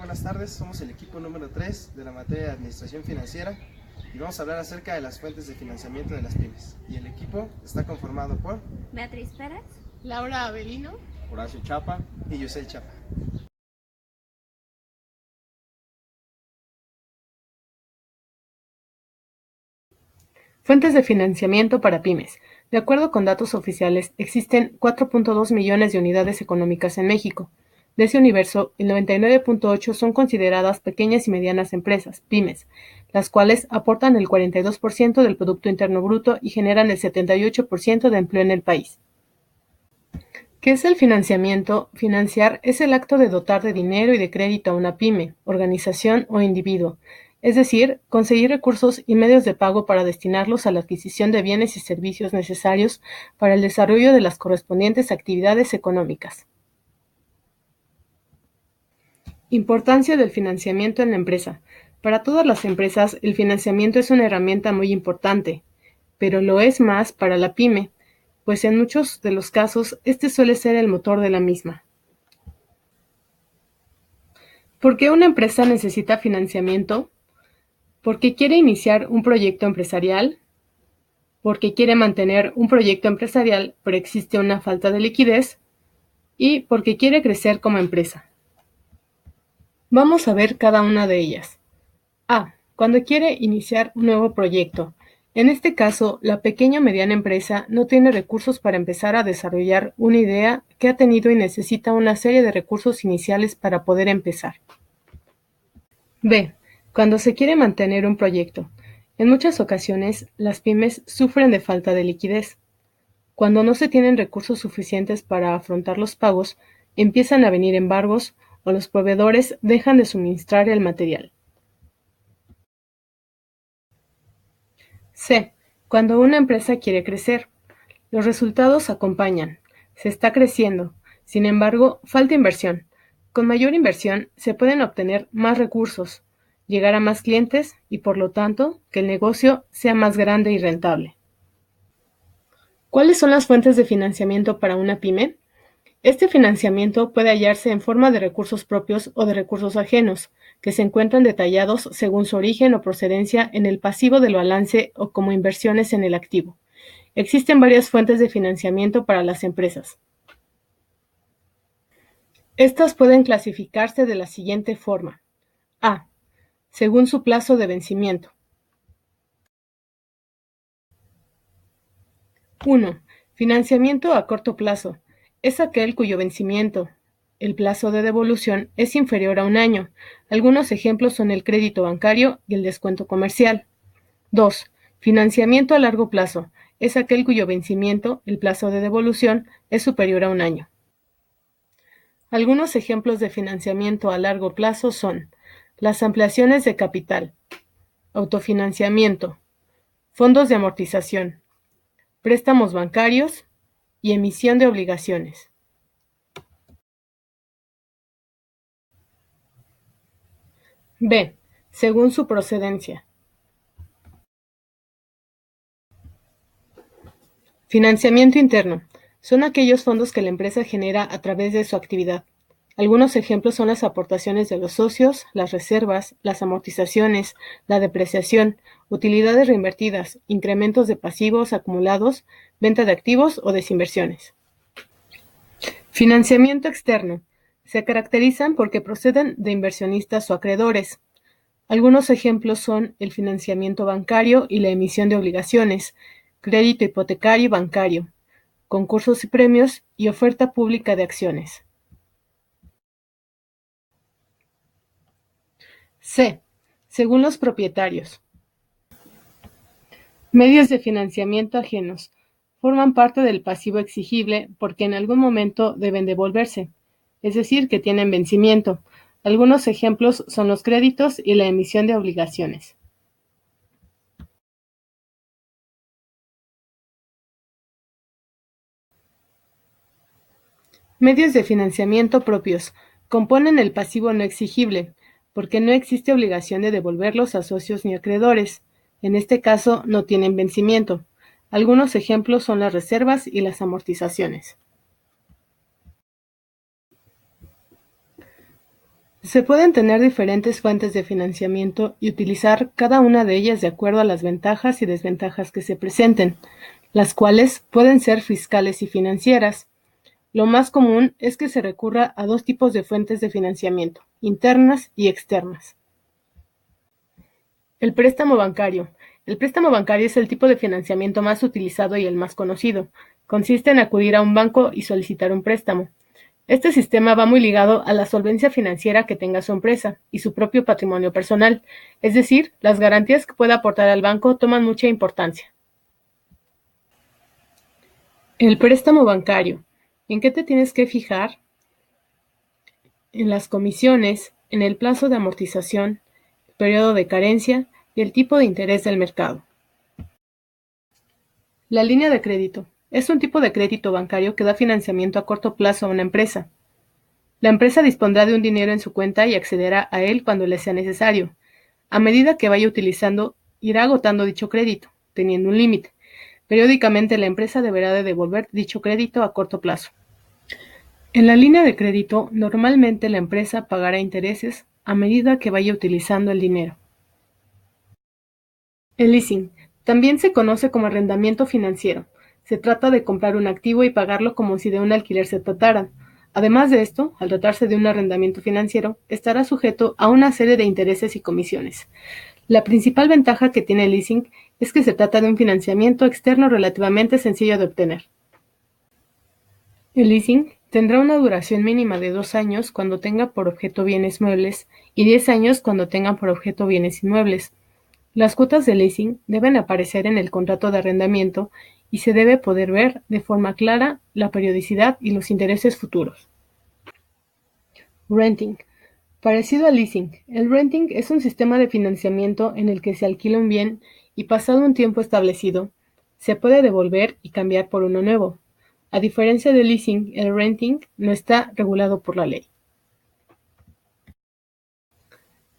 buenas tardes. Somos el equipo número 3 de la materia de Administración Financiera y vamos a hablar acerca de las fuentes de financiamiento de las pymes. Y el equipo está conformado por Beatriz Pérez, Laura Avelino, Horacio Chapa y Yusel Chapa. Fuentes de financiamiento para pymes. De acuerdo con datos oficiales, existen 4.2 millones de unidades económicas en México. De ese universo, el 99.8 son consideradas pequeñas y medianas empresas, pymes, las cuales aportan el 42% del Producto Interno Bruto y generan el 78% de empleo en el país. ¿Qué es el financiamiento? Financiar es el acto de dotar de dinero y de crédito a una pyme, organización o individuo, es decir, conseguir recursos y medios de pago para destinarlos a la adquisición de bienes y servicios necesarios para el desarrollo de las correspondientes actividades económicas. Importancia del financiamiento en la empresa. Para todas las empresas, el financiamiento es una herramienta muy importante, pero lo es más para la pyme, pues en muchos de los casos este suele ser el motor de la misma. ¿Por qué una empresa necesita financiamiento? Porque quiere iniciar un proyecto empresarial, porque quiere mantener un proyecto empresarial pero existe una falta de liquidez y porque quiere crecer como empresa. Vamos a ver cada una de ellas. A. Cuando quiere iniciar un nuevo proyecto. En este caso, la pequeña o mediana empresa no tiene recursos para empezar a desarrollar una idea que ha tenido y necesita una serie de recursos iniciales para poder empezar. B. Cuando se quiere mantener un proyecto. En muchas ocasiones, las pymes sufren de falta de liquidez. Cuando no se tienen recursos suficientes para afrontar los pagos, empiezan a venir embargos o los proveedores dejan de suministrar el material. C. Cuando una empresa quiere crecer. Los resultados acompañan. Se está creciendo. Sin embargo, falta inversión. Con mayor inversión se pueden obtener más recursos, llegar a más clientes y, por lo tanto, que el negocio sea más grande y rentable. ¿Cuáles son las fuentes de financiamiento para una pyme? Este financiamiento puede hallarse en forma de recursos propios o de recursos ajenos, que se encuentran detallados según su origen o procedencia en el pasivo del balance o como inversiones en el activo. Existen varias fuentes de financiamiento para las empresas. Estas pueden clasificarse de la siguiente forma. A. Según su plazo de vencimiento. 1. Financiamiento a corto plazo. Es aquel cuyo vencimiento, el plazo de devolución, es inferior a un año. Algunos ejemplos son el crédito bancario y el descuento comercial. 2. Financiamiento a largo plazo. Es aquel cuyo vencimiento, el plazo de devolución, es superior a un año. Algunos ejemplos de financiamiento a largo plazo son las ampliaciones de capital, autofinanciamiento, fondos de amortización, préstamos bancarios y emisión de obligaciones. B. Según su procedencia. Financiamiento interno. Son aquellos fondos que la empresa genera a través de su actividad. Algunos ejemplos son las aportaciones de los socios, las reservas, las amortizaciones, la depreciación, utilidades reinvertidas, incrementos de pasivos acumulados, venta de activos o desinversiones. Financiamiento externo. Se caracterizan porque proceden de inversionistas o acreedores. Algunos ejemplos son el financiamiento bancario y la emisión de obligaciones, crédito hipotecario y bancario, concursos y premios y oferta pública de acciones. C. Según los propietarios. Medios de financiamiento ajenos. Forman parte del pasivo exigible porque en algún momento deben devolverse, es decir, que tienen vencimiento. Algunos ejemplos son los créditos y la emisión de obligaciones. Medios de financiamiento propios. Componen el pasivo no exigible, porque no existe obligación de devolverlos a socios ni acreedores. En este caso, no tienen vencimiento. Algunos ejemplos son las reservas y las amortizaciones. Se pueden tener diferentes fuentes de financiamiento y utilizar cada una de ellas de acuerdo a las ventajas y desventajas que se presenten, las cuales pueden ser fiscales y financieras. Lo más común es que se recurra a dos tipos de fuentes de financiamiento, internas y externas. El préstamo bancario. El préstamo bancario es el tipo de financiamiento más utilizado y el más conocido. Consiste en acudir a un banco y solicitar un préstamo. Este sistema va muy ligado a la solvencia financiera que tenga su empresa y su propio patrimonio personal, es decir, las garantías que pueda aportar al banco toman mucha importancia. El préstamo bancario. ¿En qué te tienes que fijar? En las comisiones, en el plazo de amortización, el periodo de carencia y el tipo de interés del mercado. La línea de crédito. Es un tipo de crédito bancario que da financiamiento a corto plazo a una empresa. La empresa dispondrá de un dinero en su cuenta y accederá a él cuando le sea necesario. A medida que vaya utilizando, irá agotando dicho crédito, teniendo un límite. Periódicamente la empresa deberá de devolver dicho crédito a corto plazo. En la línea de crédito, normalmente la empresa pagará intereses a medida que vaya utilizando el dinero. El leasing también se conoce como arrendamiento financiero. Se trata de comprar un activo y pagarlo como si de un alquiler se tratara. Además de esto, al tratarse de un arrendamiento financiero, estará sujeto a una serie de intereses y comisiones. La principal ventaja que tiene el leasing es que se trata de un financiamiento externo relativamente sencillo de obtener. El leasing tendrá una duración mínima de 2 años cuando tenga por objeto bienes muebles y 10 años cuando tengan por objeto bienes inmuebles. Las cuotas de leasing deben aparecer en el contrato de arrendamiento y se debe poder ver de forma clara la periodicidad y los intereses futuros. Renting. Parecido al leasing, el renting es un sistema de financiamiento en el que se alquila un bien y pasado un tiempo establecido, se puede devolver y cambiar por uno nuevo. A diferencia del leasing, el renting no está regulado por la ley.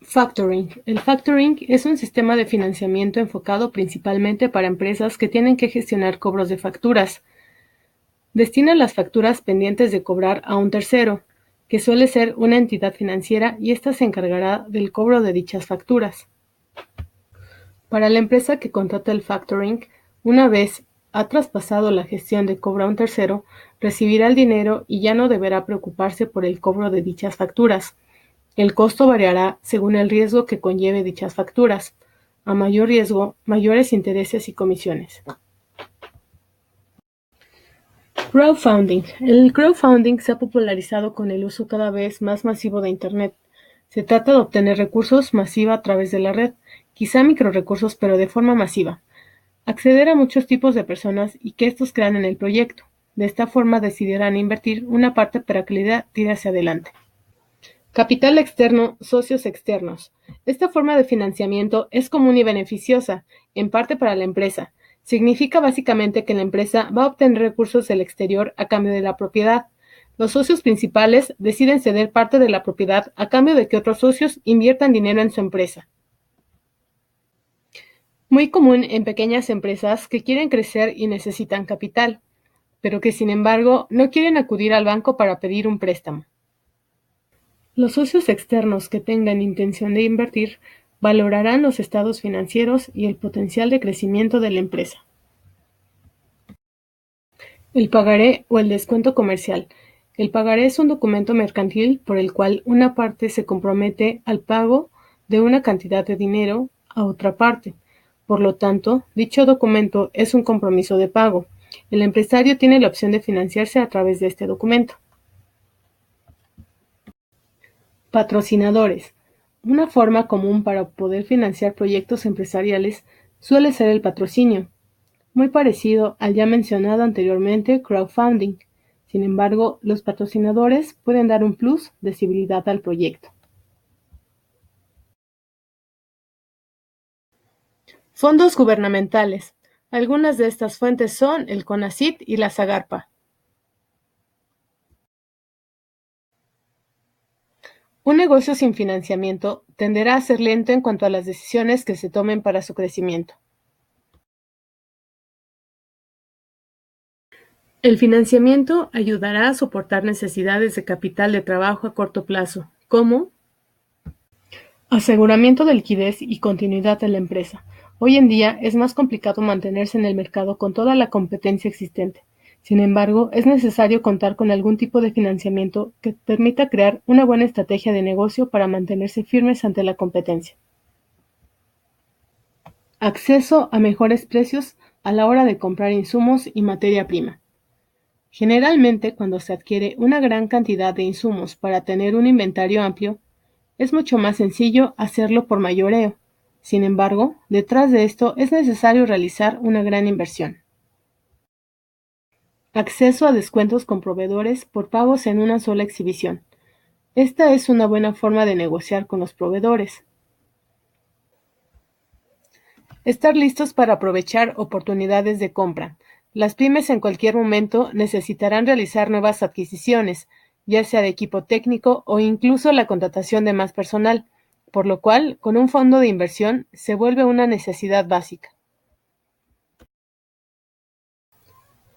Factoring. El factoring es un sistema de financiamiento enfocado principalmente para empresas que tienen que gestionar cobros de facturas. Destina las facturas pendientes de cobrar a un tercero, que suele ser una entidad financiera y ésta se encargará del cobro de dichas facturas. Para la empresa que contrata el factoring, una vez ha traspasado la gestión de cobro a un tercero, recibirá el dinero y ya no deberá preocuparse por el cobro de dichas facturas. El costo variará según el riesgo que conlleve dichas facturas. A mayor riesgo, mayores intereses y comisiones. Crowdfunding. El crowdfunding se ha popularizado con el uso cada vez más masivo de Internet. Se trata de obtener recursos masiva a través de la red, quizá microrecursos pero de forma masiva. Acceder a muchos tipos de personas y que estos crean en el proyecto. De esta forma decidirán invertir una parte para que la idea tire hacia adelante. Capital externo, socios externos. Esta forma de financiamiento es común y beneficiosa, en parte para la empresa. Significa básicamente que la empresa va a obtener recursos del exterior a cambio de la propiedad. Los socios principales deciden ceder parte de la propiedad a cambio de que otros socios inviertan dinero en su empresa. Muy común en pequeñas empresas que quieren crecer y necesitan capital, pero que sin embargo no quieren acudir al banco para pedir un préstamo. Los socios externos que tengan intención de invertir valorarán los estados financieros y el potencial de crecimiento de la empresa. El pagaré o el descuento comercial. El pagaré es un documento mercantil por el cual una parte se compromete al pago de una cantidad de dinero a otra parte. Por lo tanto, dicho documento es un compromiso de pago. El empresario tiene la opción de financiarse a través de este documento. Patrocinadores. Una forma común para poder financiar proyectos empresariales suele ser el patrocinio, muy parecido al ya mencionado anteriormente crowdfunding. Sin embargo, los patrocinadores pueden dar un plus de visibilidad al proyecto. Fondos gubernamentales. Algunas de estas fuentes son el CONACYT y la SAGARPA. Un negocio sin financiamiento tenderá a ser lento en cuanto a las decisiones que se tomen para su crecimiento. El financiamiento ayudará a soportar necesidades de capital de trabajo a corto plazo, como Aseguramiento de liquidez y continuidad de la empresa. Hoy en día es más complicado mantenerse en el mercado con toda la competencia existente. Sin embargo, es necesario contar con algún tipo de financiamiento que permita crear una buena estrategia de negocio para mantenerse firmes ante la competencia. Acceso a mejores precios a la hora de comprar insumos y materia prima. Generalmente, cuando se adquiere una gran cantidad de insumos para tener un inventario amplio, es mucho más sencillo hacerlo por mayoreo. Sin embargo, detrás de esto es necesario realizar una gran inversión. Acceso a descuentos con proveedores por pagos en una sola exhibición. Esta es una buena forma de negociar con los proveedores. Estar listos para aprovechar oportunidades de compra. Las pymes en cualquier momento necesitarán realizar nuevas adquisiciones, ya sea de equipo técnico o incluso la contratación de más personal, por lo cual, con un fondo de inversión se vuelve una necesidad básica.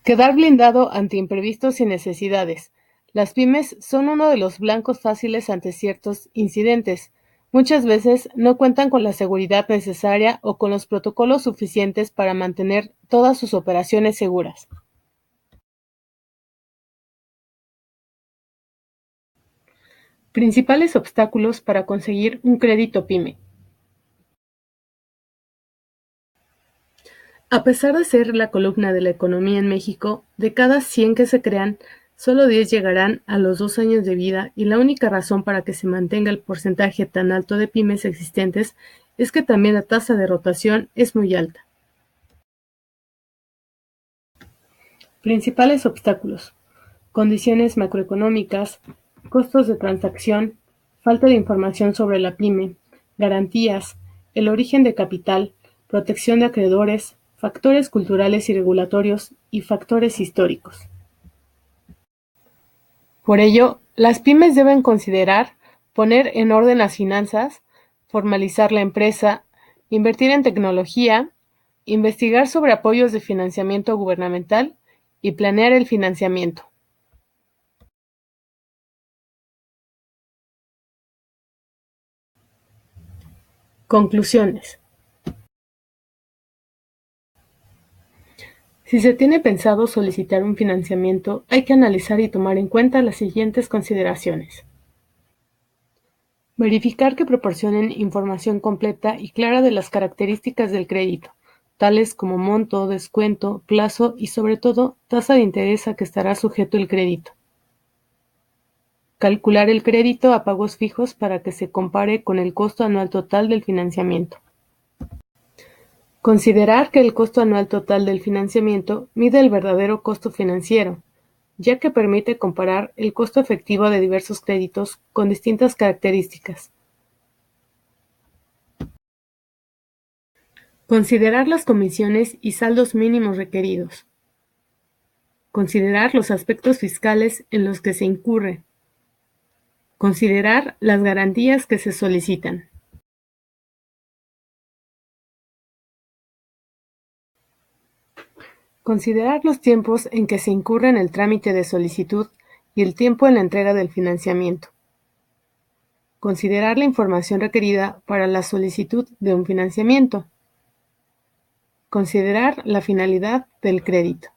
Quedar blindado ante imprevistos y necesidades. Las pymes son uno de los blancos fáciles ante ciertos incidentes. Muchas veces no cuentan con la seguridad necesaria o con los protocolos suficientes para mantener todas sus operaciones seguras. Principales obstáculos para conseguir un crédito pyme. A pesar de ser la columna de la economía en México, de cada 100 que se crean, solo 10 llegarán a los 2 años de vida y la única razón para que se mantenga el porcentaje tan alto de pymes existentes es que también la tasa de rotación es muy alta. Principales obstáculos: condiciones macroeconómicas, costos de transacción, falta de información sobre la pyme, garantías, el origen de capital, protección de acreedores, factores culturales y regulatorios y factores históricos. Por ello, las pymes deben considerar poner en orden las finanzas, formalizar la empresa, invertir en tecnología, investigar sobre apoyos de financiamiento gubernamental y planear el financiamiento. Conclusiones. Si se tiene pensado solicitar un financiamiento, hay que analizar y tomar en cuenta las siguientes consideraciones. Verificar que proporcionen información completa y clara de las características del crédito, tales como monto, descuento, plazo y sobre todo tasa de interés a que estará sujeto el crédito. Calcular el crédito a pagos fijos para que se compare con el costo anual total del financiamiento. Considerar que el costo anual total del financiamiento mide el verdadero costo financiero, ya que permite comparar el costo efectivo de diversos créditos con distintas características. Considerar las comisiones y saldos mínimos requeridos. Considerar los aspectos fiscales en los que se incurre. Considerar las garantías que se solicitan. Considerar los tiempos en que se incurre en el trámite de solicitud y el tiempo en la entrega del financiamiento. Considerar la información requerida para la solicitud de un financiamiento. Considerar la finalidad del crédito.